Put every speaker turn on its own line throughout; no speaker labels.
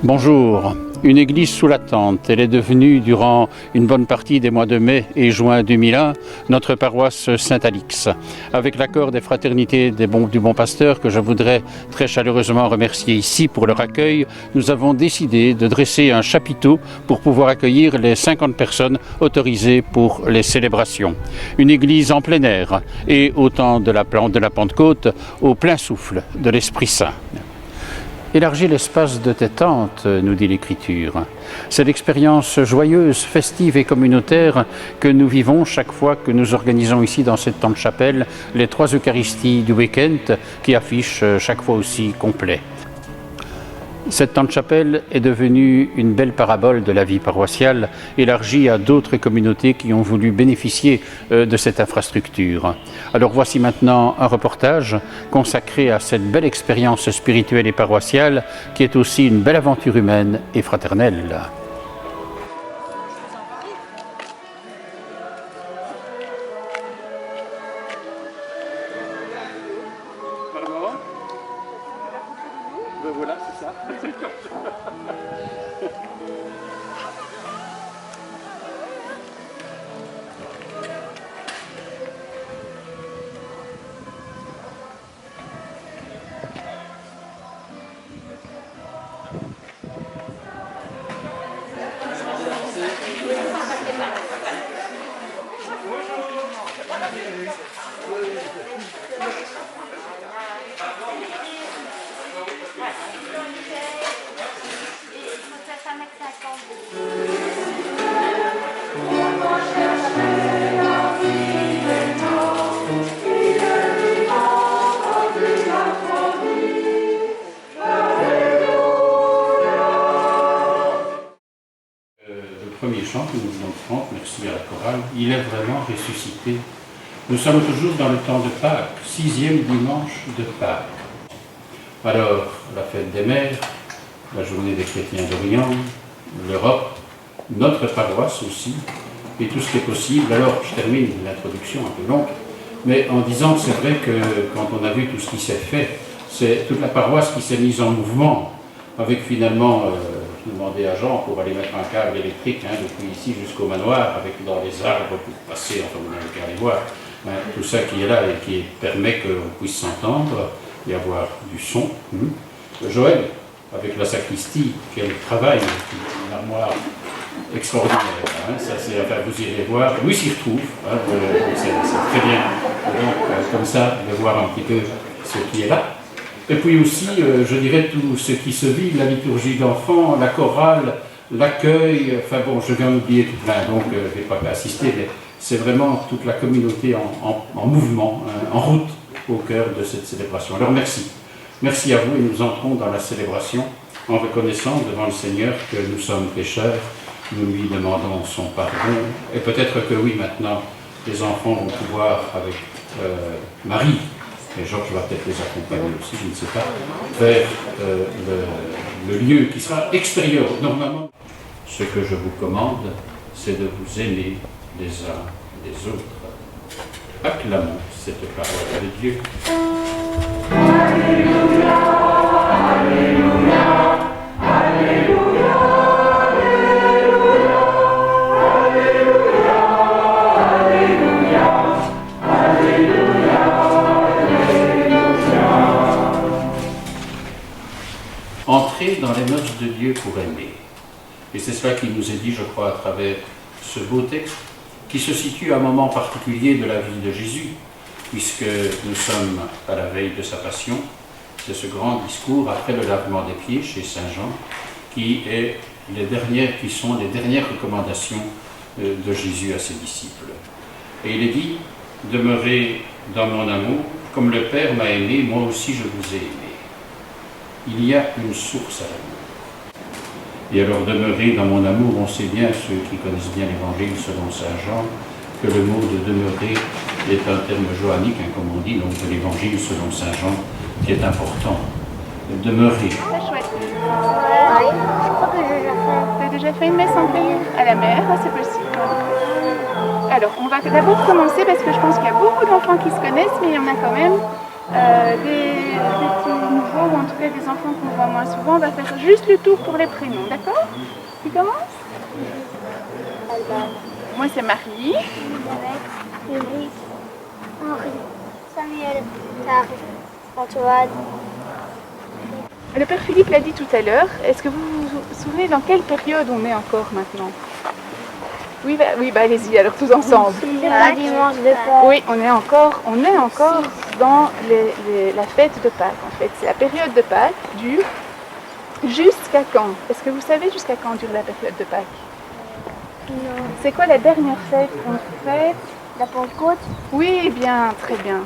Bonjour. Une église sous la tente, elle est devenue durant une bonne partie des mois de mai et juin 2001 notre paroisse Saint-Alix. Avec l'accord des fraternités du Bon Pasteur que je voudrais très chaleureusement remercier ici pour leur accueil, nous avons décidé de dresser un chapiteau pour pouvoir accueillir les 50 personnes autorisées pour les célébrations. Une église en plein air et au temps de la Pentecôte au plein souffle de l'Esprit Saint. Élargir l'espace de tes tentes, nous dit l'Écriture. C'est l'expérience joyeuse, festive et communautaire que nous vivons chaque fois que nous organisons ici dans cette tente-chapelle les 3 Eucharisties du week-end qui affichent chaque fois aussi complet. Cette tente-chapelle est devenue une belle parabole de la vie paroissiale, élargie à d'autres communautés qui ont voulu bénéficier de cette infrastructure. Alors voici maintenant un reportage consacré à cette belle expérience spirituelle et paroissiale qui est aussi une belle aventure humaine et fraternelle.
Voilà, c'est ça.
Le premier chant que nous venons de prendre, merci à la chorale, il est vraiment ressuscité. Nous sommes toujours dans le temps de Pâques, 6e dimanche de Pâques. Alors, la fête des mères, la journée des chrétiens d'Orient, l'Europe, notre paroisse aussi, et tout ce qui est possible. Alors, je termine l'introduction un peu longue, mais en disant que c'est vrai que quand on a vu tout ce qui s'est fait, c'est toute la paroisse qui s'est mise en mouvement, avec finalement, demander à Jean pour aller mettre un câble électrique depuis ici jusqu'au manoir, avec dans les arbres pour passer, enfin vous n'avez qu'à aller voir, tout ça qui est là et qui permet qu'on puisse s'entendre et avoir du son. Joël, avec la sacristie, quel travail, une armoire extraordinaire, ça c'est, enfin vous irez voir, lui s'y retrouve, c'est très bien, donc comme ça, de voir un petit peu ce qui est là. Et puis aussi, je dirais, tout ce qui se vit, la liturgie d'enfants, la chorale, l'accueil, enfin bon, je viens d'oublier tout plein, donc je ne vais pas assister, mais c'est vraiment toute la communauté en mouvement, en route au cœur de cette célébration. Alors merci. Merci à vous et nous entrons dans la célébration en reconnaissant devant le Seigneur que nous sommes pécheurs, nous lui demandons son pardon, et peut-être que oui, maintenant, les enfants vont pouvoir, avec Marie, et Georges va peut-être les accompagner aussi, je ne sais pas, vers le lieu qui sera extérieur. Normalement, ce que je vous commande, c'est de vous aimer les uns les autres. Acclamons cette parole de Dieu. Alléluia, Alléluia, Alléluia, Alléluia, Alléluia, Alléluia, Alléluia. Entrez dans les noces de Dieu pour aimer. Et c'est cela qui nous est dit, je crois, à travers ce beau texte, qui se situe à un moment particulier de la vie de Jésus, puisque nous sommes à la veille de sa passion. C'est ce grand discours après le lavement des pieds chez Saint Jean, qui sont les dernières recommandations de Jésus à ses disciples. Et il est dit, demeurez dans mon amour, comme le Père m'a aimé, moi aussi je vous ai aimé. Il y a une source à l'amour. Et alors demeurer dans mon amour, on sait bien, ceux qui connaissent bien l'Évangile selon Saint Jean, que le mot de demeurer est un terme johannique, comme on dit, donc de l'Évangile selon Saint Jean, qui est important. Demeurer.
C'est chouette. Oui, je crois que j'ai déjà fait. Tu as déjà fait une messe en prière à la mer, c'est possible. Alors, on va d'abord commencer parce que je pense qu'il y a beaucoup d'enfants qui se connaissent, mais il y en a quand même des petits nouveaux, ou en tout cas des enfants qu'on voit moins souvent, on va faire juste le tour pour les prénoms, d'accord? Tu commences? Moi c'est Marie.
Eric, Henri, Samuel, Karl, Antoine.
Le Père Philippe l'a dit tout à l'heure. Est-ce que vous vous souvenez dans quelle période on est encore maintenant? Oui, allez-y, alors tous ensemble.
Le dimanche de Pâques.
Oui, on est encore dans la fête de Pâques en fait. C'est la période de Pâques dure jusqu'à quand? Est-ce que vous savez jusqu'à quand dure la période de Pâques?
Non.
C'est quoi la dernière fête qu'on fête?
La Pentecôte.
Oui, bien, très bien.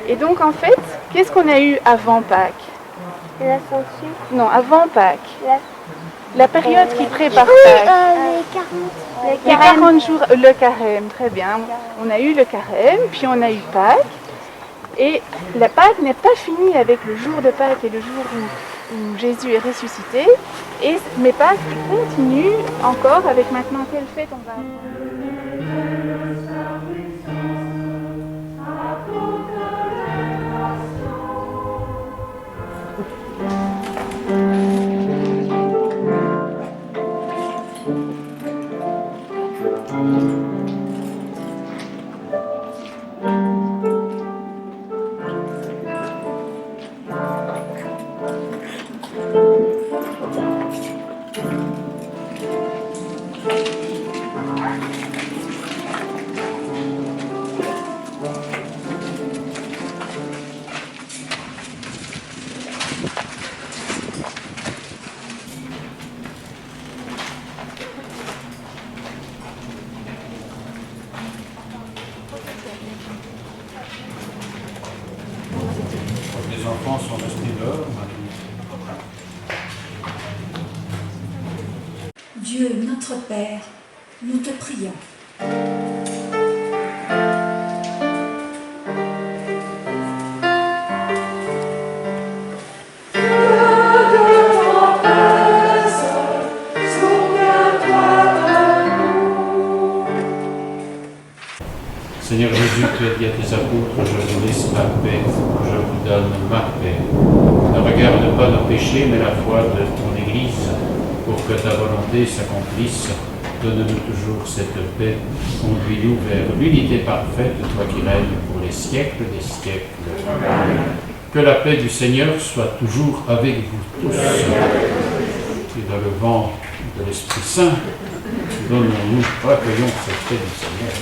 Et donc en fait, qu'est-ce qu'on a eu avant Pâques?
L'Ascension.
Non, avant Pâques. La période qui prépare Pâques.
Les 40.
Les 40 jours, le carême, très bien. On a eu le carême, puis on a eu Pâques. Et la Pâques n'est pas finie avec le jour de Pâques et le jour où Jésus est ressuscité. Mais Pâques continue encore avec maintenant quelle fête on va avoir.
Les enfants sont restés dehors.
Dieu, notre Père, nous te prions.
Seigneur Jésus, tu as dit à tes apôtres, je vous laisse ma paix, je vous donne ma paix. Ne regarde pas nos péchés, mais la foi de ton Église, pour que ta volonté s'accomplisse. Donne-nous toujours cette paix, conduis-nous vers l'unité parfaite, toi qui règnes pour les siècles des siècles. Que la paix du Seigneur soit toujours avec vous tous. Et dans le vent de l'Esprit Saint, donnons-nous, recueillons cette paix du Seigneur.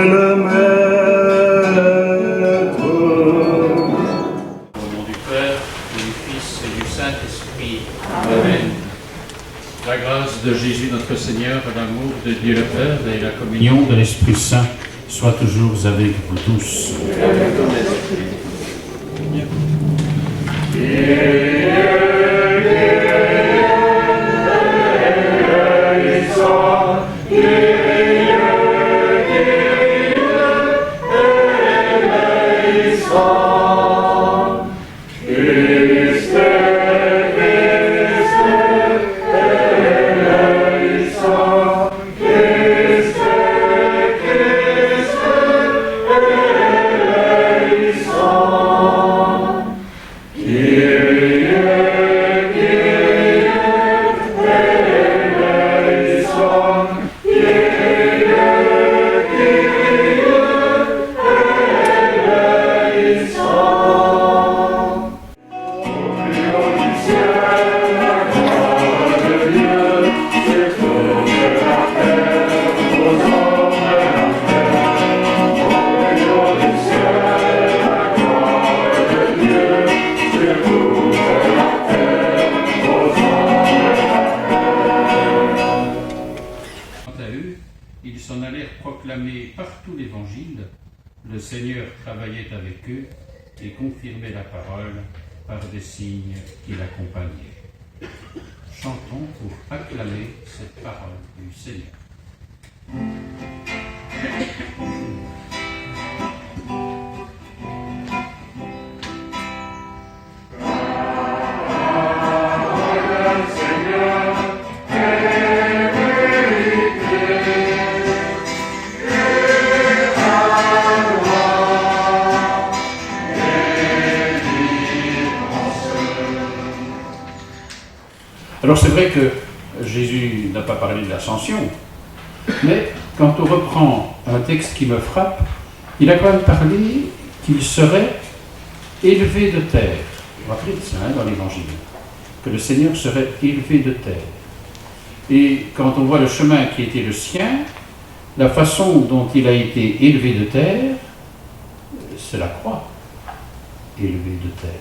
le Maître.
Au nom du Père, et du Fils et du Saint-Esprit. Amen. La grâce de Jésus notre Seigneur, l'amour de Dieu le Père et la communion de l'Esprit Saint soit toujours avec vous tous. Ils s'en allèrent proclamer partout l'Évangile. Le Seigneur travaillait avec eux et confirmait la parole par des signes qui l'accompagnaient. Chantons pour acclamer cette parole du Seigneur. Alors c'est vrai que Jésus n'a pas parlé de l'ascension, mais quand on reprend un texte qui me frappe, il a quand même parlé qu'il serait élevé de terre. Vous vous rappelez de ça dans l'Évangile, que le Seigneur serait élevé de terre. Et quand on voit le chemin qui était le sien, la façon dont il a été élevé de terre, c'est la croix, élevé de terre.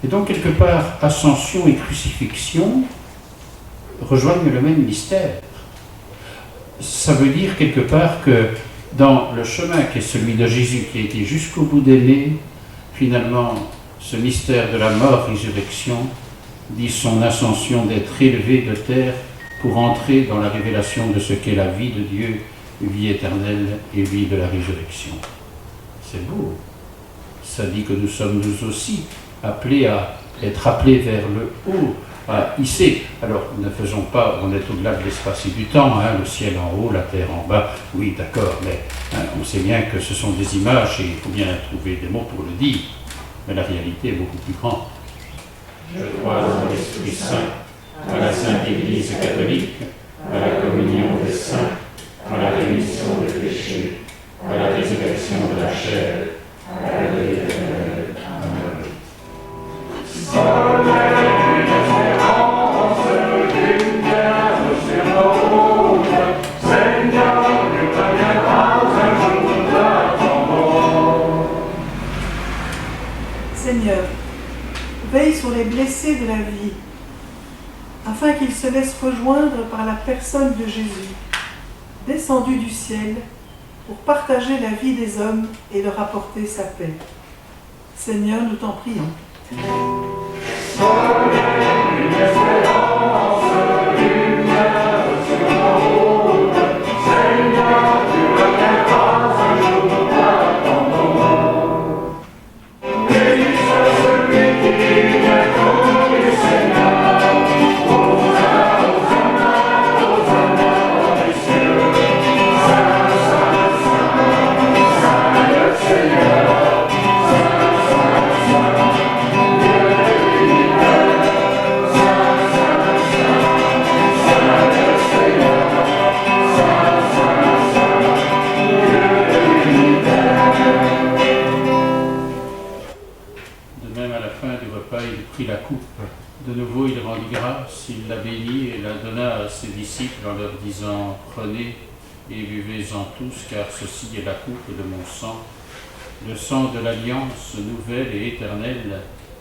Et donc, quelque part, ascension et crucifixion rejoignent le même mystère. Ça veut dire quelque part que dans le chemin qui est celui de Jésus, qui a été jusqu'au bout d'aimer, finalement, ce mystère de la mort-résurrection dit son ascension d'être élevé de terre pour entrer dans la révélation de ce qu'est la vie de Dieu, vie éternelle et vie de la résurrection. C'est beau. Ça dit que nous sommes nous aussi appelés à être appelés vers le haut, à hisser. Alors, ne faisons pas, on est au-delà de l'espace et du temps, le ciel en haut, la terre en bas, oui, d'accord, mais on sait bien que ce sont des images et il faut bien trouver des mots pour le dire, mais la réalité est beaucoup plus grande. Je crois en l'Esprit Saint, à la Sainte Église catholique, à la communion des saints, à la rémission des péchés, à la résurrection de la chair, à la vie éternelle. Amen.
Seigneur, veille sur les blessés de la vie, afin qu'ils se laissent rejoindre par la personne de Jésus, descendu du ciel, pour partager la vie des hommes et leur apporter sa paix. Seigneur, nous t'en prions.
De nouveau, il rendit grâce, il la bénit et la donna à ses disciples en leur disant « Prenez et buvez-en tous, car ceci est la coupe de mon sang, le sang de l'alliance nouvelle et éternelle,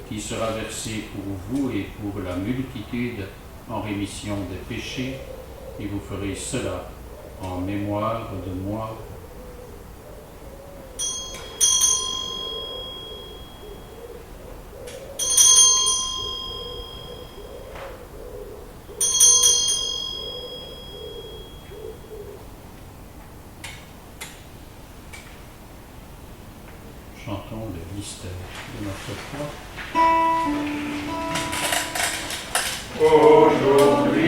qui sera versé pour vous et pour la multitude en rémission des péchés, et vous ferez cela en mémoire de moi. Chantons le mystère de notre foi. Aujourd'hui,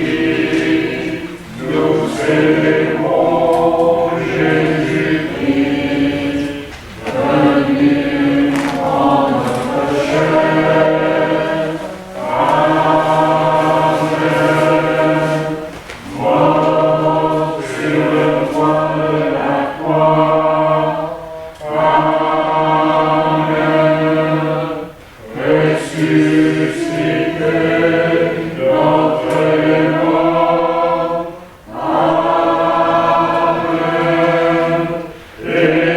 nous célébrons Jésus-Christ, venu en notre chair. Amen. Mort sur le bois de la croix. Amen. Ressuscité d'entre les morts. Amen. Et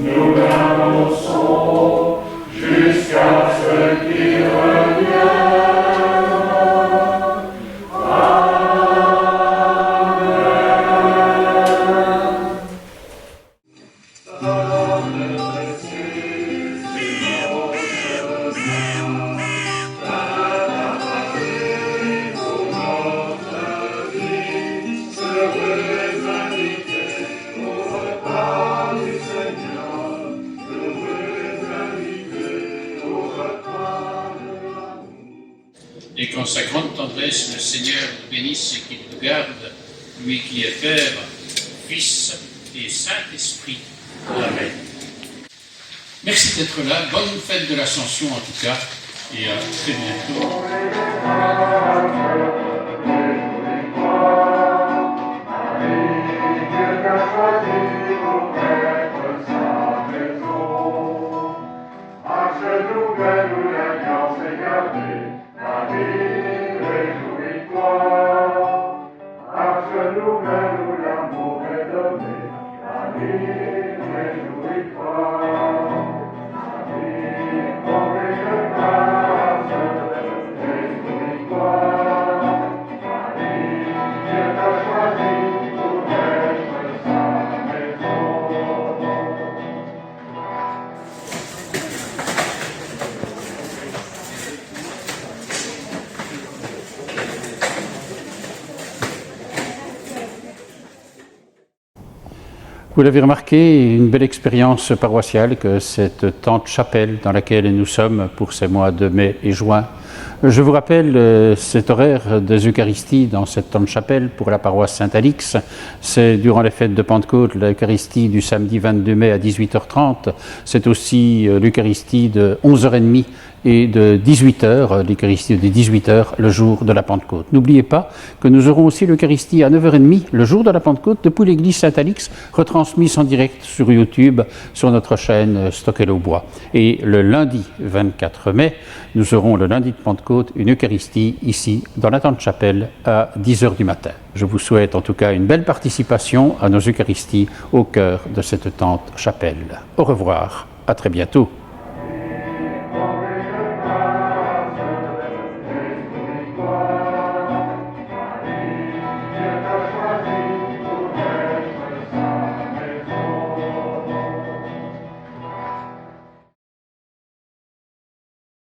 nous l'annonçons jusqu'à ce qu'il revienne. Et qu'en sa grande tendresse, le Seigneur nous bénisse et qu'il nous garde, lui qui est Père, Fils et Saint-Esprit. Amen. Merci d'être là. Bonne fête de l'Ascension en tout cas. Et à très bientôt. Vous l'avez remarqué, une belle expérience paroissiale que cette tente chapelle dans laquelle nous sommes pour ces mois de mai et juin. Je vous rappelle cet horaire des Eucharisties dans cette tente chapelle pour la paroisse Saint-Alix. C'est durant les fêtes de Pentecôte, l'Eucharistie du samedi 22 mai à 18h30. C'est aussi l'Eucharistie de 11h30 et de 18h, l'Eucharistie de 18h, le jour de la Pentecôte. N'oubliez pas que nous aurons aussi l'Eucharistie à 9h30, le jour de la Pentecôte, depuis l'église Saint-Alix, retransmise en direct sur YouTube, sur notre chaîne Stockel-au-Bois. Et le lundi 24 mai, nous aurons le lundi de Pentecôte, une Eucharistie ici, dans la tente chapelle, à 10h du matin. Je vous souhaite en tout cas une belle participation à nos Eucharisties au cœur de cette tente chapelle. Au revoir, à très bientôt.